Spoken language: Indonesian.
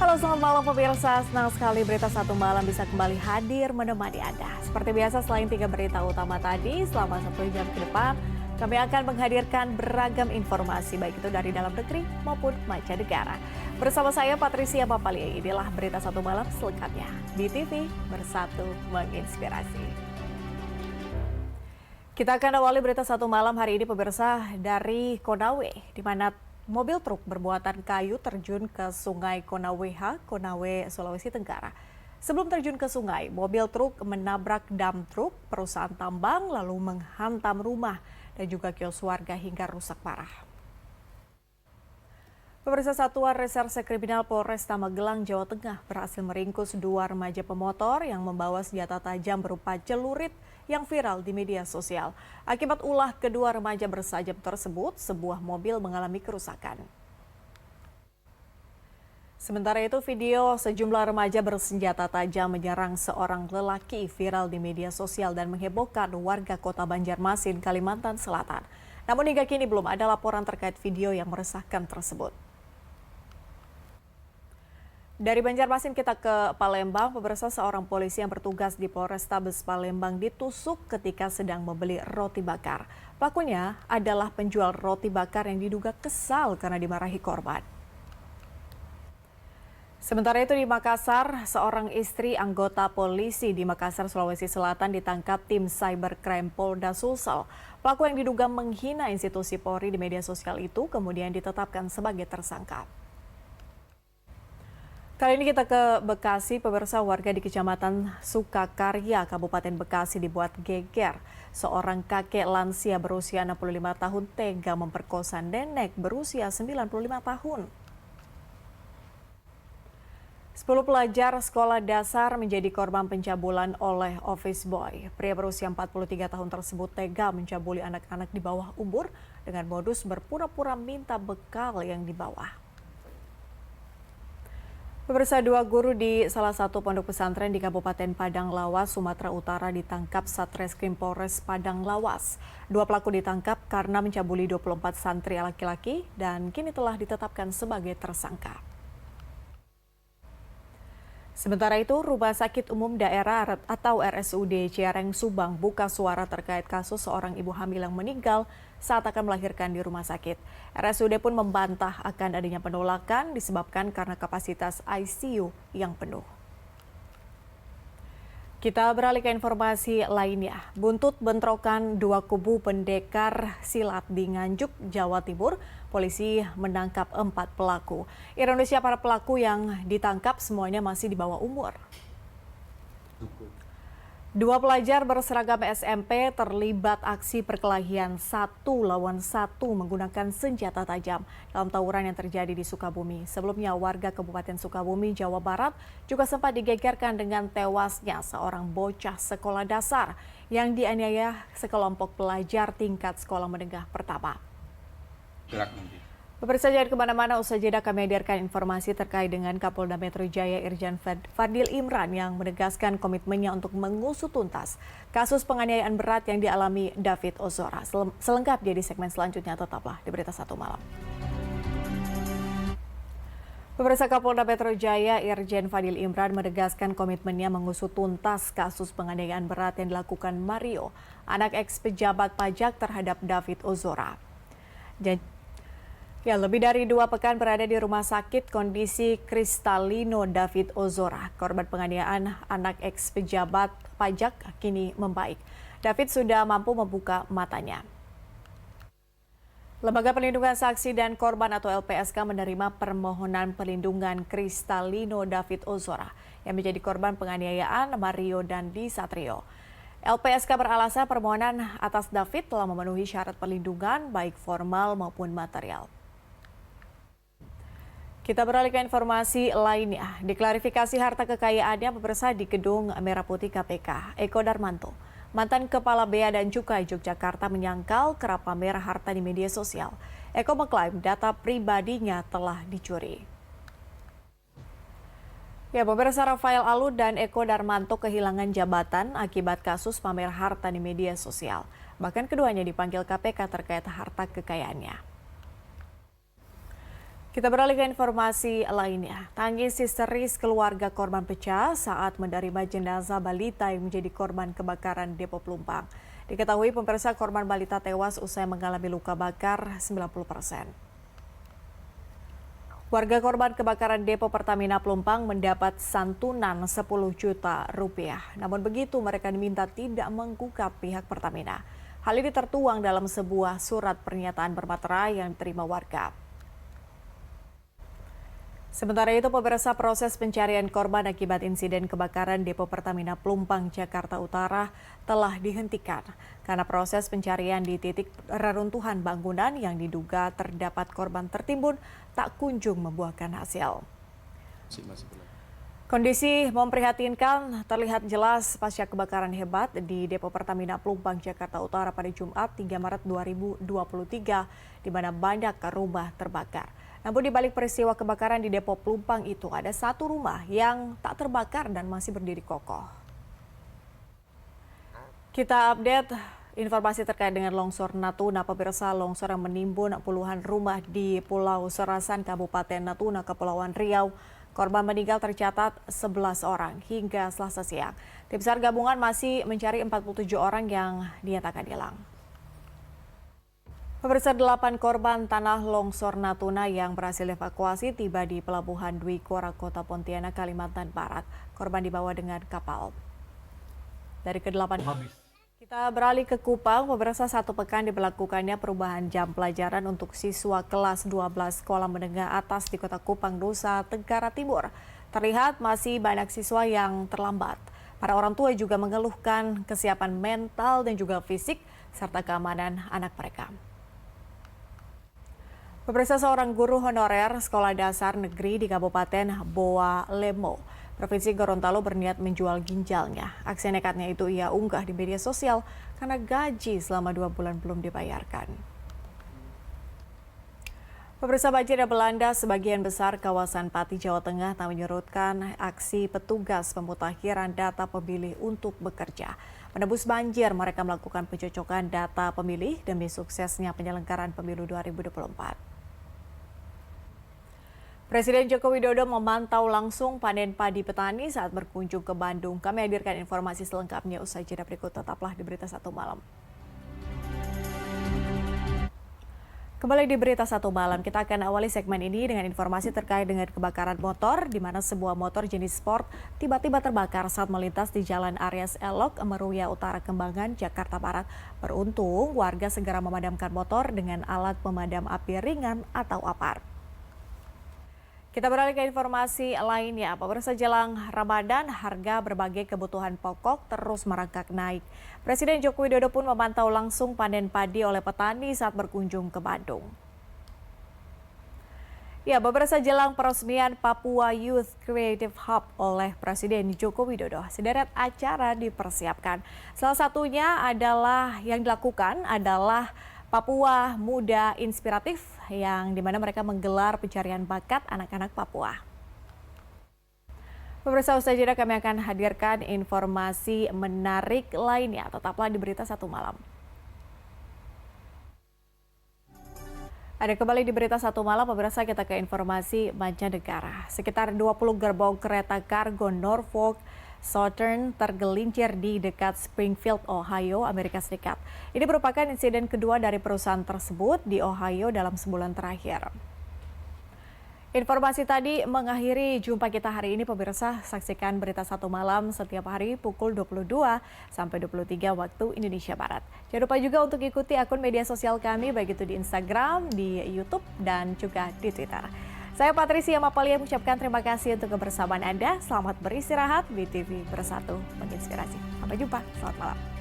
Halo, selamat malam pemirsa. Senang sekali Berita Satu Malam bisa kembali hadir menemani Anda. Seperti biasa, selain 3 berita utama tadi, selama 1 jam ke depan, kami akan menghadirkan beragam informasi, baik itu dari dalam negeri maupun mancanegara. Bersama saya, Patricia Papalia, inilah Berita Satu Malam selengkapnya. Di TV, bersatu menginspirasi. Kita akan awali Berita Satu Malam hari ini pemirsa dari Konawe, di mana mobil truk bermuatan kayu terjun ke Sungai Konaweha, Konawe, Sulawesi Tenggara. Sebelum terjun ke sungai, mobil truk menabrak dam truk perusahaan tambang lalu menghantam rumah dan juga kios warga hingga rusak parah. Pemirsa, Satuan Reserse Kriminal Polresta Magelang, Jawa Tengah berhasil meringkus 2 remaja pemotor yang membawa senjata tajam berupa celurit yang viral di media sosial. Akibat ulah kedua remaja bersajam tersebut, sebuah mobil mengalami kerusakan. Sementara itu, video sejumlah remaja bersenjata tajam menyerang seorang lelaki viral di media sosial dan menghebohkan warga Kota Banjarmasin, Kalimantan Selatan. Namun hingga kini belum ada laporan terkait video yang meresahkan tersebut. Dari Banjarmasin kita ke Palembang, pemirsa, seorang polisi yang bertugas di Polrestabes Palembang ditusuk ketika sedang membeli roti bakar. Pelakunya adalah penjual roti bakar yang diduga kesal karena dimarahi korban. Sementara itu di Makassar, seorang istri anggota polisi di Makassar, Sulawesi Selatan ditangkap tim Cybercrime Polda Sulsel. Pelaku yang diduga menghina institusi Polri di media sosial itu kemudian ditetapkan sebagai tersangka. Kali ini kita ke Bekasi, pemirsa. Warga di Kecamatan Sukakarya, Kabupaten Bekasi dibuat geger. Seorang kakek lansia berusia 65 tahun tega memperkosa nenek berusia 95 tahun. 10 pelajar sekolah dasar menjadi korban pencabulan oleh office boy. Pria berusia 43 tahun tersebut tega mencabuli anak-anak di bawah umur dengan modus berpura-pura minta bekal yang dibawa. Pemirsa, 2 guru di salah satu pondok pesantren di Kabupaten Padang Lawas, Sumatera Utara ditangkap Satreskrim Polres Padang Lawas. 2 pelaku ditangkap karena mencabuli 24 santri laki-laki dan kini telah ditetapkan sebagai tersangka. Sementara itu, Rumah Sakit Umum Daerah atau RSUD Ciareng Subang buka suara terkait kasus seorang ibu hamil yang meninggal saat akan melahirkan di rumah sakit. RSUD pun membantah akan adanya penolakan disebabkan karena kapasitas ICU yang penuh. Kita beralih ke informasi lainnya. Buntut bentrokan 2 kubu pendekar silat di Nganjuk, Jawa Timur, polisi menangkap 4 pelaku. Ironisnya, para pelaku yang ditangkap semuanya masih di bawah umur. 2 pelajar berseragam SMP terlibat aksi perkelahian 1 lawan 1 menggunakan senjata tajam dalam tawuran yang terjadi di Sukabumi. Sebelumnya, warga Kabupaten Sukabumi, Jawa Barat juga sempat digegerkan dengan tewasnya seorang bocah sekolah dasar yang dianiaya sekelompok pelajar tingkat sekolah menengah pertama. Pemirsa, jangan kemana-mana, usai jeda kami hadirkan informasi terkait dengan Kapolda Metro Jaya Irjen Fadil Imran yang menegaskan komitmennya untuk mengusut tuntas kasus penganiayaan berat yang dialami David Ozora. Selengkapnya di segmen selanjutnya, tetaplah di Berita Satu Malam. Pemirsa, Kapolda Metro Jaya Irjen Fadil Imran menegaskan komitmennya mengusut tuntas kasus penganiayaan berat yang dilakukan Mario, anak ex-pejabat pajak terhadap David Ozora. Lebih dari 2 pekan berada di rumah sakit, kondisi Kristalino David Ozora, korban penganiayaan anak ex-pejabat pajak, kini membaik. David sudah mampu membuka matanya. Lembaga Perlindungan Saksi dan Korban atau LPSK menerima permohonan perlindungan Kristalino David Ozora yang menjadi korban penganiayaan Mario Dandi Satrio. LPSK beralasan permohonan atas David telah memenuhi syarat perlindungan baik formal maupun material. Kita beralih ke informasi lainnya. Diklarifikasi harta kekayaannya pemirsa di Gedung Merah Putih KPK, Eko Darmanto, mantan Kepala Bea dan Cukai Yogyakarta, menyangkal kerap pamer harta di media sosial. Eko mengklaim data pribadinya telah dicuri. Pemirsa, Rafael Alun dan Eko Darmanto kehilangan jabatan akibat kasus pamer harta di media sosial. Bahkan keduanya dipanggil KPK terkait harta kekayaannya. Kita beralih ke informasi lainnya. Tangis histeris keluarga korban pecah saat menerima jenazah balita yang menjadi korban kebakaran Depo Pelumpang. Diketahui pemirsa korban balita tewas usai mengalami luka bakar 90%. Warga korban kebakaran Depo Pertamina Pelumpang mendapat santunan 10 juta rupiah. Namun begitu mereka diminta tidak mengungkap pihak Pertamina. Hal ini tertuang dalam sebuah surat pernyataan bermaterai yang diterima warga. Sementara itu, pemirsa, proses pencarian korban akibat insiden kebakaran Depo Pertamina Pelumpang, Jakarta Utara telah dihentikan karena proses pencarian di titik reruntuhan bangunan yang diduga terdapat korban tertimbun tak kunjung membuahkan hasil. Kondisi memprihatinkan terlihat jelas pasca kebakaran hebat di Depo Pertamina Pelumpang, Jakarta Utara pada Jumat 3 Maret 2023, di mana banyak rumah terbakar. Namun di balik peristiwa kebakaran di Depo Pelumpang itu ada satu rumah yang tak terbakar dan masih berdiri kokoh. Kita update informasi terkait dengan longsor Natuna. Pemirsa, longsor yang menimbun puluhan rumah di Pulau Serasan, Kabupaten Natuna, Kepulauan Riau. Korban meninggal tercatat 11 orang hingga Selasa siang. Tim SAR gabungan masih mencari 47 orang yang dinyatakan hilang. Pemirsa, 8 korban tanah longsor Natuna yang berhasil evakuasi tiba di Pelabuhan Dwi Kora, Kota Pontianak, Kalimantan Barat. Korban dibawa dengan kapal. Dari ke-8, kita beralih ke Kupang. Pemirsa, 1 pekan diberlakukannya perubahan jam pelajaran untuk siswa kelas 12 sekolah menengah atas di Kota Kupang, Nusa Tenggara Timur. Terlihat masih banyak siswa yang terlambat. Para orang tua juga mengeluhkan kesiapan mental dan juga fisik serta keamanan anak mereka. Pemirsa, seorang guru honorer sekolah dasar negeri di Kabupaten Boa Lemo, Provinsi Gorontalo berniat menjual ginjalnya. Aksi nekatnya itu ia unggah di media sosial karena gaji selama 2 bulan belum dibayarkan. Pemirsa, banjir yang melanda sebagian besar kawasan Pati, Jawa Tengah tak menyurutkan aksi petugas pemutakhiran data pemilih untuk bekerja. Menembus banjir, mereka melakukan pencocokan data pemilih demi suksesnya penyelenggaraan pemilu 2024. Presiden Joko Widodo memantau langsung panen padi petani saat berkunjung ke Bandung. Kami hadirkan informasi selengkapnya usai jeda berikut. Tetaplah di Berita Satu Malam. Kembali di Berita Satu Malam, kita akan awali segmen ini dengan informasi terkait dengan kebakaran motor, di mana sebuah motor jenis sport tiba-tiba terbakar saat melintas di Jalan Aries Elok, Meruya Utara, Kembangan, Jakarta Barat. Beruntung, warga segera memadamkan motor dengan alat pemadam api ringan atau APAR. Kita beralih ke informasi lainnya. Pemirsa, jelang Ramadan, harga berbagai kebutuhan pokok terus merangkak naik. Presiden Joko Widodo pun memantau langsung panen padi oleh petani saat berkunjung ke Bandung. Ya, pemirsa, jelang peresmian Papua Youth Creative Hub oleh Presiden Joko Widodo, sederet acara dipersiapkan. Salah satunya adalah yang dilakukan adalah Papua Muda Inspiratif, yang dimana mereka menggelar pencarian bakat anak-anak Papua. Pemirsa, usai jeda kami akan hadirkan informasi menarik lainnya. Tetaplah di Berita Satu Malam. Ada kembali di Berita Satu Malam, pemirsa, kita ke informasi mancanegara. Sekitar 20 gerbong kereta kargo Norfolk Southern tergelincir di dekat Springfield, Ohio, Amerika Serikat. Ini merupakan insiden kedua dari perusahaan tersebut di Ohio dalam sebulan terakhir. Informasi tadi mengakhiri jumpa kita hari ini, pemirsa. Saksikan Berita Satu Malam setiap hari pukul 22 sampai 23 waktu Indonesia Barat. Jangan lupa juga untuk ikuti akun media sosial kami, baik itu di Instagram, di YouTube, dan juga di Twitter. Saya Patricia Mapalia mengucapkan terima kasih untuk kebersamaan Anda. Selamat beristirahat, BTV Bersatu menginspirasi. Sampai jumpa, selamat malam.